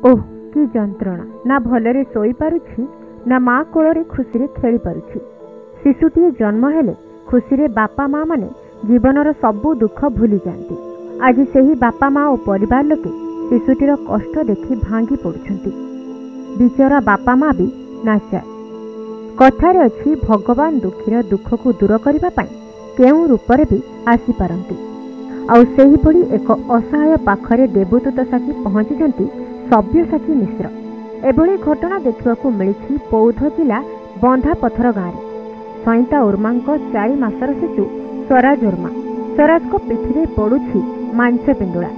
ओह कि जंत्रणा ना भलरे सोई पारुछि ना माँ कोଳରେ खुशी खेली पारुछि। शिशुटीए जन्म हेले खुशी बापा माँ माने जीवनर सबु दुख भूली जाती। आज सही बापा माँ और परिवार लोके शिशुटीर कष्ट देखि भांगी पड़ुछंती। बिचरा बापा माँ भी नाचार। कथारे अछि भगवान दुखीर दुख को दूर करने केउ रूपरे भी आसी पारंती। आउ सेही पड़ी एक असहाय पाखरे देवदूत साखी पहुंचीचंती सब्यसाची मिश्र। एभली घटना देखा मिली बौद्ध जिला बंधापथर गाँव में। सईता उर्मा 4 मासर शिशु स्वराज उर्मा। स्वराज को पिठी पड़ुछि मांस पिंडुला।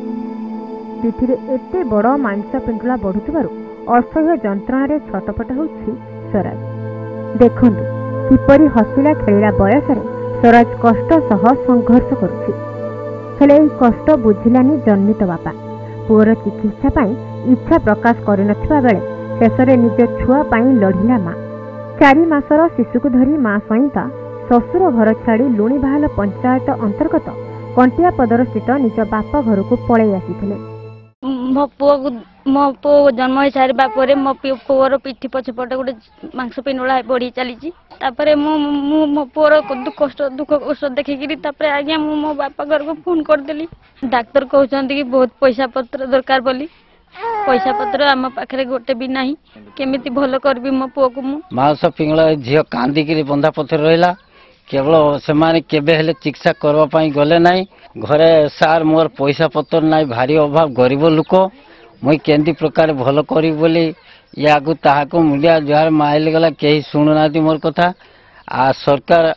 पिठी एते बड़ मांस पिंडुला बढ़ुथिबारु असह्य जंत्रणा छटपट होछि स्वराज। देखंतु किपरि हसिला खेलिला बयस स्वराज कष्ट सह संघर्ष करुछि। हेले एही कष्ट बुझिलानी जन्मित बापा। पुअर चिकित्सा पाई इच्छा प्रकाश करनथिबा बेले शेषरे निज छुआ पाई लढ़िला माँ। 4 मासर शिशु को धरी माँ सईता शशुर घर छाड़ी लुणीबाहाल पंचायत अंतर्गत कंटियापदर स्थित निज बापा घर को पलि आसीथिले। मो पु जन्म हो सारा पर मो पुअर पिठी पछपटे गोटे मांस पिंडुला बढ़ी चली। मो पुअर दुख कष्ट देखिकी आज्ञा मो बापा घर को फोन करदेली। डाक्तर कहते कि बहुत पैसा पत्र दरकार बोली। पैसा पत्र आम पाखे गोटे भी ना केमी भल करी मो पुओ को मांस पिंगला झील कांदिकी बंधा पथर रहा। केवल से चिकित्सा करने गले ना घरे सार मोर पैसा पत्र ना भारी अभाव गरीब लोक मुई केंदी प्रकार भल करी बोली या ताको मुंडिया जुआर माइल गला कहीं शुणुना मोर कथा। आ सरकार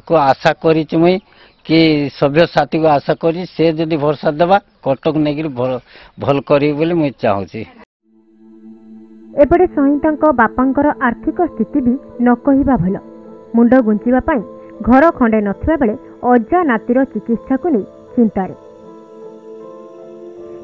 को आशा करी मुई कि सभ्य साथी को आशा करी से जदि भरोसा देवा कटक नहीं भल करी बोली मुई चाहूची। एपटे सईता बापांकर आर्थिक स्थिति भी न कहिबा भल। मुंड गुंचिबा पाई घर खंडे नथिबा बेले अजा नातीर चिकित्सा को नहीं चिंतार।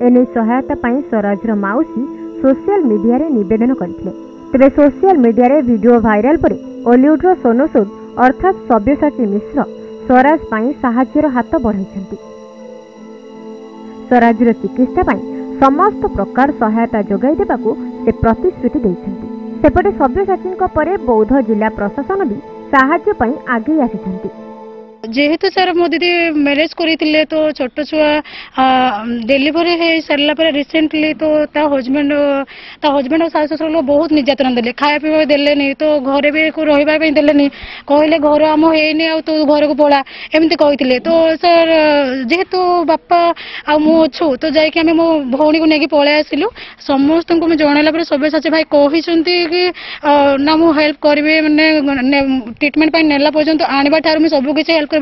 एने सहायता पाई स्वराजर माउसी सोशल मीडिया रे निवेदन करथिले। तेबे सोशल मीडिया रे वीडियो वायरल पर हॉलीवुडर सोनू सूद अर्थात सब्यसाची मिश्र स्वराज पाई साहाଯ୍ୟର हाथ बढ़ाइछंती। स्वराजर चिकित्सा पाई समस्त प्रकार सहायता जोगाई देबाकू से प्रतिश्रुति दैछंती। सेपटे सब्यसाची परे बौद्ध जिला प्रशासन भी साहाଯ୍य पाई आगे आसिछंती। जेहेतु सर मो दीदी मैरेज करते तो छोट छुआ डेलीवरी हो सारा पर रिसेंटली तो हजबैंड और सास ससुर लोग बहुत निर्यातना देले। खाया पीवा देलेनी तो घरे भी रही देलेनी। कहले घर आम होनी तू घर को पड़ा एमती कहते। तो सर जेहेतु बापा आ मुझु तो जाकि मो भौणी को लेकिन पलि आसलु। समस्त को जनला सब्यसाची भाई कहते कि ना मु हेल्प करी मैंने ट्रिटमेंट नेला पर्यंत आने ठार सबकि हेल्प कहते।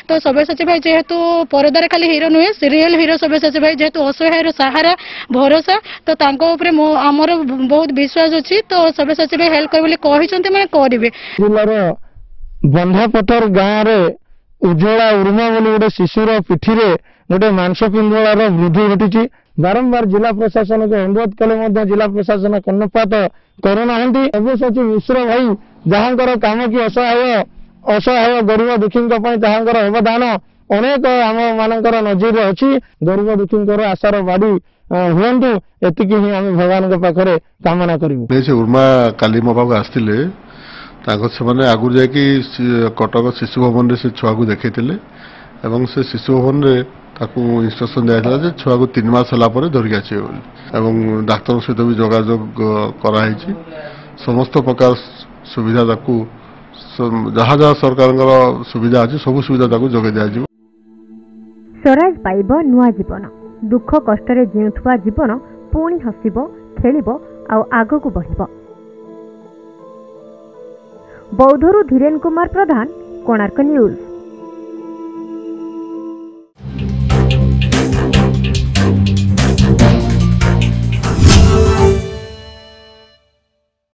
तो सब्यसाची भाई जेहेतु परदार खाली हीरो नुहे रियल हीरो सब्यसाची भाई जेहेतु असहायर सहारा भरोसा तो आमर बहुत विश्वास अच्छी। तो सब्यसाची भाई हेल्प कहते मैंने करेंगे। जिलार बंधापथर गाँव में उज्ज्वला उर्मा बोली गोटे शिशुर पिठी गोटे मांस पिंडुलार वृद्धि घटी। बारंबार जिला प्रशासन को अनुरोध कले जिला प्रशासन कर्णपात करना। सब्यसाची मिश्र भाई जहां काम की असहाय गरीब दुखी अवदान अनेक आम मानकर नजर अच्छी। गरीब दुखी आशार बाड़ी हूँ एति ही आम भगवान पाखे कामना करूँ। उर्मा काली मो पाक आसते से आगु जा कटक शिशु भवन से छुआ को देखते से शिशु भवन में इंस्ट्रक्शन दिया छुआ को 3 मास है धरिक आसवे। डाक्तर सहित भी जोगाजोग कराई। समस्त प्रकार सुविधा जहाँ जहाँ सरकार सुविधा अच्छी सब सुविधा जोगे दिज्व। स्वराज पाइब नुआ जीवन। दुख कष्ट जीउथुवा जीवन पुणी हसिब खेलिब आग को बढ़िब। बौद्धरू धीरेन कुमार प्रधान, कोणार्क न्यूज।